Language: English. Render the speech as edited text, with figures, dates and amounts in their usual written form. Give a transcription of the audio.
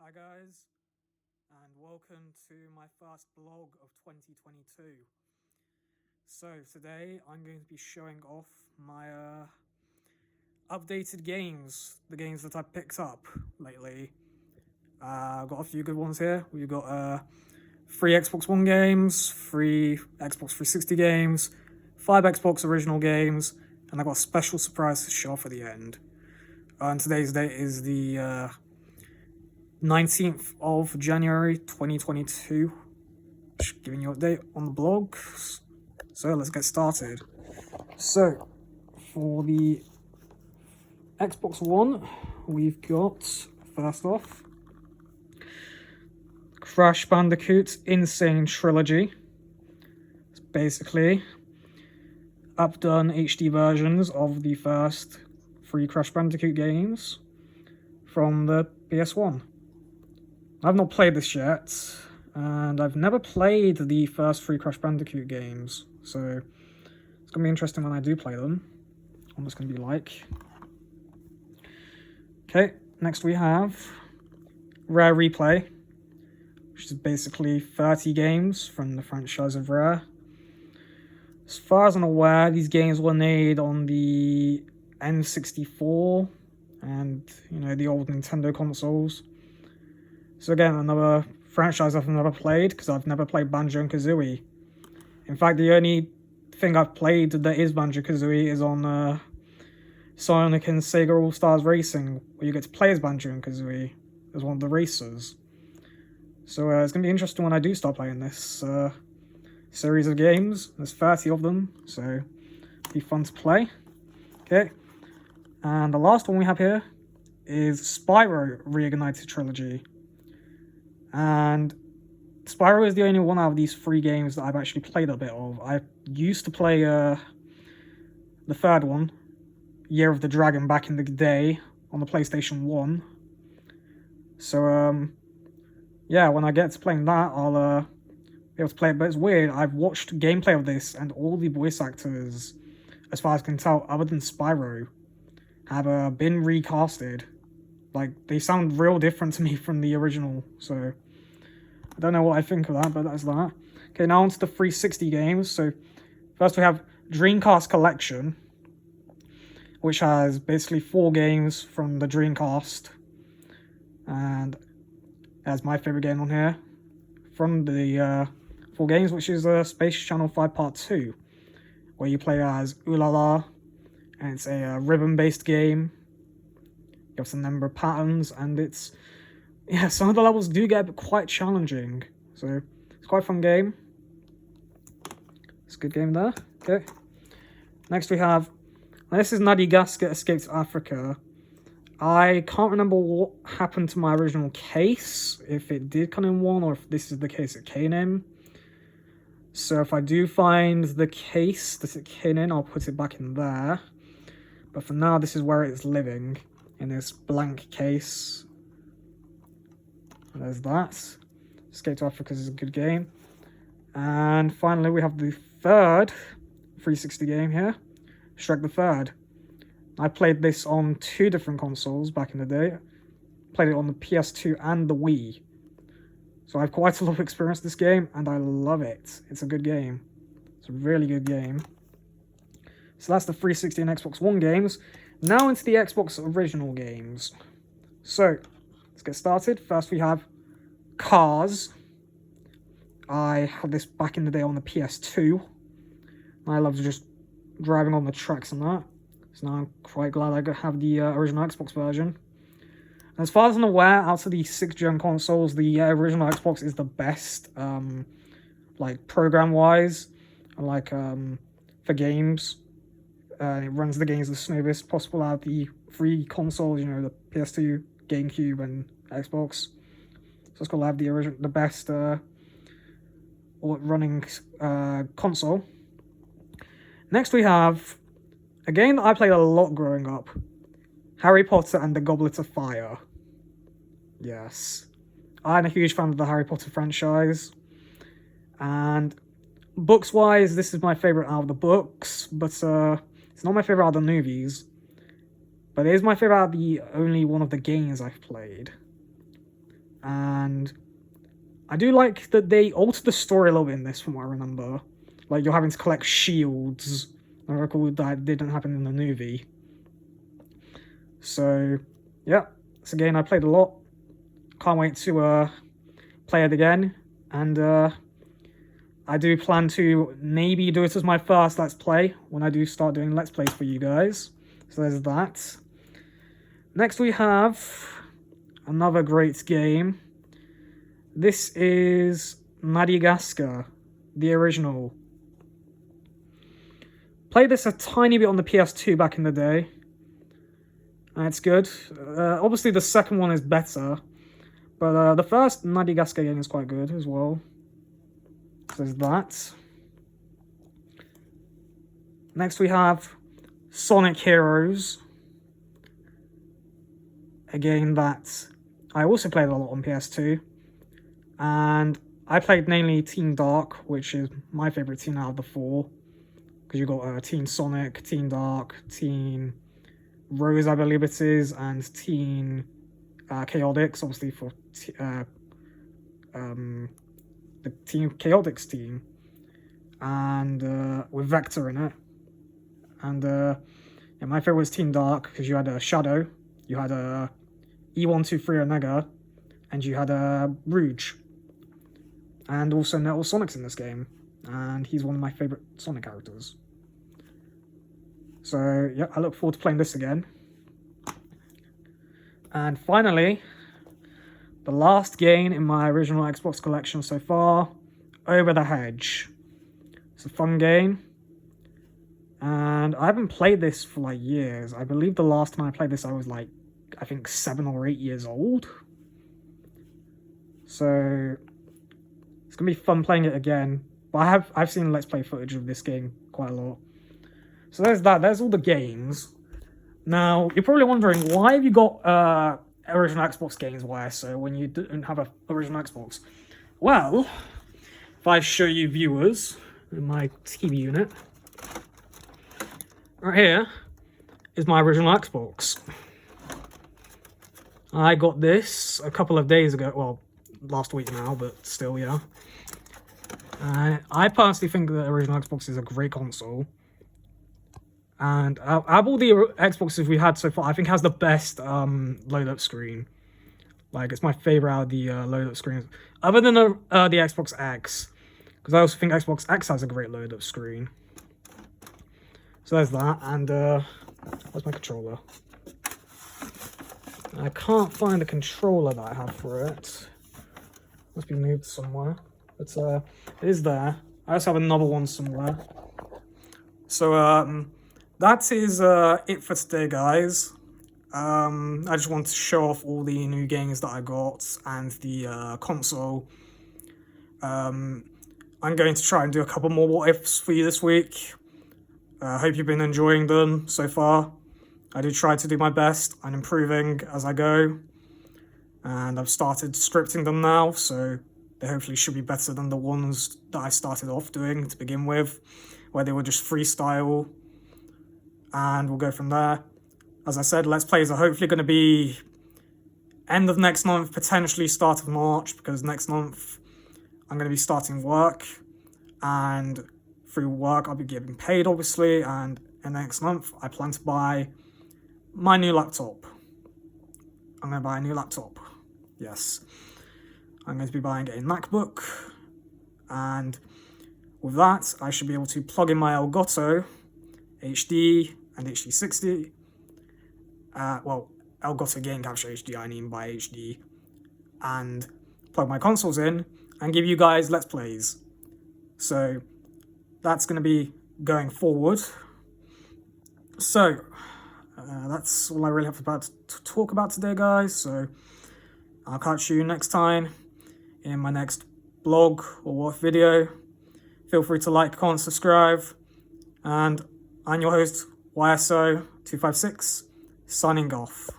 Hi guys, and welcome to my first blog of 2022. So today I'm going to be showing off my updated games, the games that I picked up lately. I've got a few good ones here. We've got 3 Xbox One games, 3 Xbox 360 games, 5 Xbox original games, and I've got a special surprise to show off at the end. And today's date is the 19th of January 2022. Just giving you an update on the blog. So let's get started. So for the Xbox One, we've got, first off, Crash Bandicoot N. Sane Trilogy. It's basically updone HD versions of the first 3 Crash Bandicoot games from the PS1. I've not played this yet, and I've never played the first 3 Crash Bandicoot games, so it's going to be interesting when I do play them. What it's going to be like. Okay, next we have Rare Replay, which is basically 30 games from the franchise of Rare. As far as I'm aware, these games were made on the N64 and, the old Nintendo consoles. So again, another franchise I've never played, because I've never played Banjo-Kazooie. In fact, the only thing I've played that is Banjo-Kazooie is on Sonic and Sega All-Stars Racing, where you get to play as Banjo-Kazooie as one of the racers. So it's going to be interesting when I do start playing this series of games. There's 30 of them, so it'll be fun to play. Okay, and the last one we have here is Spyro Reignited Trilogy. And Spyro is the only one out of these 3 games that I've actually played a bit of. I used to play the third one, Year of the Dragon, back in the day on the PlayStation 1. So, yeah, when I get to playing that, I'll be able to play it. But it's weird, I've watched gameplay of this, and all the voice actors, as far as I can tell, other than Spyro, have been recasted. Like, they sound real different to me from the original, so I don't know what I think of that, but that's that. Okay, now on to the 360 games. So first we have Dreamcast Collection, which has basically 4 games from the Dreamcast, and has my favourite game on here from the 4 games, which is Space Channel 5 Part 2, where you play as Ulala, and it's a rhythm-based game. You have some number of patterns, and some of the levels do get quite challenging, so it's quite a fun game. It's a good game there. Okay. Next we have, this is Madagascar Escape to Africa. I can't remember what happened to my original case, if it did come in 1, or if this is the case it came in. So if I do find the case that it came in, I'll put it back in there. But for now, this is where it's living, in this blank case. And there's that. Escape to Africa is a good game. And finally, we have the third 360 game here, Shrek the Third. I played this on 2 different consoles back in the day. Played it on the PS2 and the Wii. So I have quite a lot of experience with this game, and I love it. It's a good game. It's a really good game. So that's the 360 and Xbox One games. Now into the Xbox original games. So, let's get started. First we have Cars. I had this back in the day on the PS2. I loved just driving on the tracks and that. So now I'm quite glad I have the original Xbox version. And as far as I'm aware, out of the 6th-gen consoles, the original Xbox is the best, like, program-wise, and, like, for games. It runs the games the smoothest possible out of the 3 consoles, the PS2, GameCube, and Xbox. So it's got to have the best running console. Next we have a game that I played a lot growing up, Harry Potter and the Goblet of Fire. Yes, I'm a huge fan of the Harry Potter franchise, and books-wise, this is my favourite out of the books, but it's not my favourite out of the movies. But it is my favourite out of the only one of the games I've played. And I do like that they altered the story a little bit in this, from what I remember. Like, you're having to collect shields. I recall that didn't happen in the movie. So, yeah, it's a game I played a lot. Can't wait to play it again. And I do plan to maybe do it as my first Let's Play when I do start doing Let's Plays for you guys. So there's that. Next we have another great game. This is Madagascar, the original. Played this a tiny bit on the PS2 back in the day. And it's good. Obviously the second one is better. But the first Madagascar game is quite good as well. So there's that. Next we have Sonic Heroes. A game that I also played a lot on PS2. And I played mainly Team Dark, which is my favourite team out of the four. Because you've got Team Sonic, Team Dark, Team Rose, I believe it is, and Team Chaotix, obviously for the Team Chaotix team. And with Vector in it. And yeah, my favourite was Team Dark, because you had Shadow, you had E123 Omega, and you had Rouge. And also Metal Sonic's in this game, and he's one of my favourite Sonic characters. So yeah, I look forward to playing this again. And finally, the last game in my original Xbox collection so far, Over the Hedge. It's a fun game, and I haven't played this for like years. I believe the last time I played this I was like, I think 7 or 8 years old. So it's gonna be fun playing it again. But I've seen Let's Play footage of this game quite a lot. So there's that. There's all the games. Now you're probably wondering, why have you got original Xbox games, YSO, when you don't have an original Xbox? Well, if I show you viewers in my TV unit, right here is my original Xbox. I got this a couple of days ago. Well, last week now, but still, yeah. I personally think the original Xbox is a great console. And out of all the Xboxes we had so far, I think it has the best load-up screen. Like, it's my favourite out of the load-up screens. Other than the Xbox X. Because I also think Xbox X has a great load-up screen. So there's that. And, where's my controller? I can't find the controller that I have for it. Must be moved somewhere. But it is there. I also have another one somewhere. So that is it for today, guys. I just want to show off all the new games that I got and the console. I'm going to try and do a couple more what ifs for you this week. I hope you've been enjoying them so far. I do try to do my best. I'm improving as I go. And I've started scripting them now, so they hopefully should be better than the ones that I started off doing to begin with, where they were just freestyle. And we'll go from there. As I said, Let's Plays are hopefully going to be end of next month, potentially start of March, because next month I'm going to be starting work. And through work I'll be getting paid, obviously, and in the next month I plan to buy my new laptop. I'm going to buy a new laptop. Yes. I'm going to be buying a MacBook, and with that I should be able to plug in my Elgato HD and HD60. Well, Elgato Game Capture HD, I mean by HD, and plug my consoles in and give you guys Let's Plays. So that's going to be going forward. So that's all I really have to talk about today, guys. So I'll catch you next time in my next blog or what video. Feel free to like, comment, subscribe, and I'm your host, YSO256, signing off.